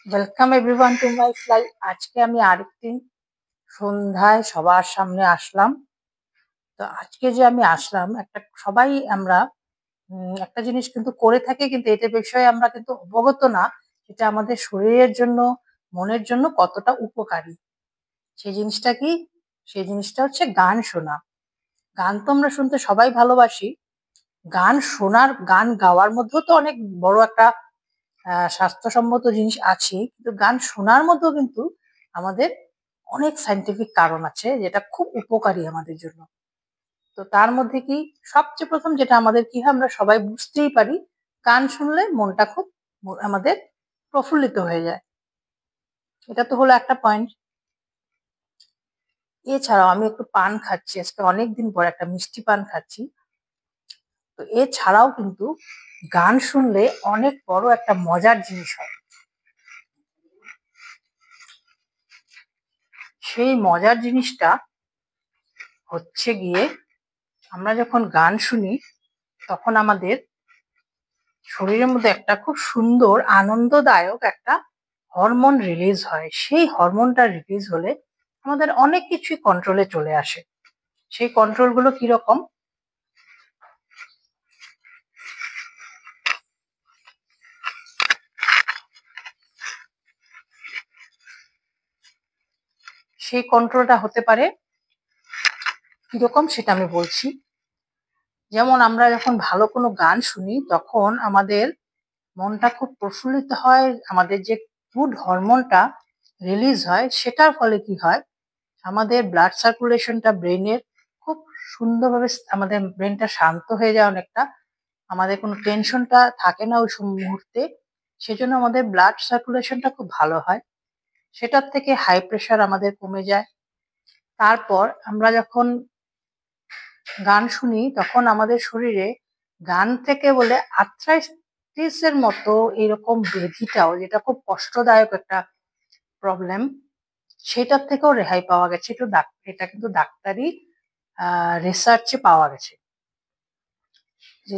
Welcome everyone to my fly. আজকে আমি আরেকটি সন্ধ্যায় সবার সামনে আসলাম। তো আজকে যে আমি আসলাম একটা সবাই আমরা একটা জিনিস কিন্তু করে থাকি, কিন্তু এটা বিষয়ে আমরা কিন্তু অবগত না এটা আমাদের শরীরের জন্য, মনের জন্য কতটা উপকারী। সেই জিনিসটা কি? সেই জিনিসটা হচ্ছে গান শোনা। গান তো আমরা শুনতে সবাই ভালোবাসি। গান শোনার, গান গাওয়ার মধ্যেও তো অনেক বড় একটা স্বাস্থ্যসম্মত জিনিস আছে, কিন্তু গান শোনার মধ্যেও কিন্তু আমাদের অনেক সায়েন্টিফিক কারণ আছে যেটা খুব উপকারী আমাদের জন্য। তো তার মধ্যে কি সবচেয়ে প্রথম যেটা আমাদের কি হয়, আমরা সবাই বুঝতেই পারি, গান শুনলে মনটা খুব আমাদের প্রফুল্লিত হয়ে যায়। এটা তো হলো একটা পয়েন্ট। এছাড়াও আমি একটু পান খাচ্ছি, আজকে অনেকদিন পর একটা মিষ্টি পান খাচ্ছি। তো এছাড়াও কিন্তু গান শুনলে অনেক বড় একটা মজার জিনিস হয়। সেই মজার জিনিসটা হচ্ছে গিয়ে, আমরা যখন গান শুনি তখন আমাদের শরীরের মধ্যে একটা খুব সুন্দর আনন্দদায়ক একটা হরমোন রিলিজ হয়। সেই হরমোনটা রিলিজ হলে আমাদের অনেক কিছুই কন্ট্রোলে চলে আসে। সেই কন্ট্রোল গুলো কিরকম? সেই কন্ট্রোলটা হতে পারে কিরকম সেটা আমি বলছি। যেমন আমরা যখন ভালো কোনো গান শুনি তখন আমাদের মনটা খুব প্রফুল্লিত হয়, আমাদের যে গুড হরমোনটা রিলিজ হয় সেটার ফলে কি হয়, আমাদের ব্লাড সার্কুলেশনটা ব্রেনের খুব সুন্দরভাবে, আমাদের ব্রেনটা শান্ত হয়ে যায় অনেকটা, আমাদের কোনো টেনশনটা থাকে না ওই মুহূর্তে। সেজন্য আমাদের ব্লাড সার্কুলেশনটা খুব ভালো হয়, সেটার থেকে হাই প্রেশার আমাদের কমে যায়। তারপর আমরা যখন গান শুনি তখন আমাদের শরীরে গান থেকে বলে আর্থ্রাইটিসের মতো এরকম ব্যাধিটাও, যেটা খুব কষ্টদায়ক একটা প্রবলেম, সেটার থেকেও রেহাই পাওয়া গেছে। এটা কিন্তু ডাক্তারি রিসার্চে পাওয়া গেছে যে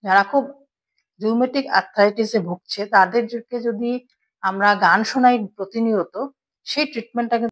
যারা খুব রিউমেটিক আর্থ্রাইটিসে ভুগছে তাদেরকে যদি আমরা গান শোনাই প্রতিনিয়ত, সেই ট্রিটমেন্টটা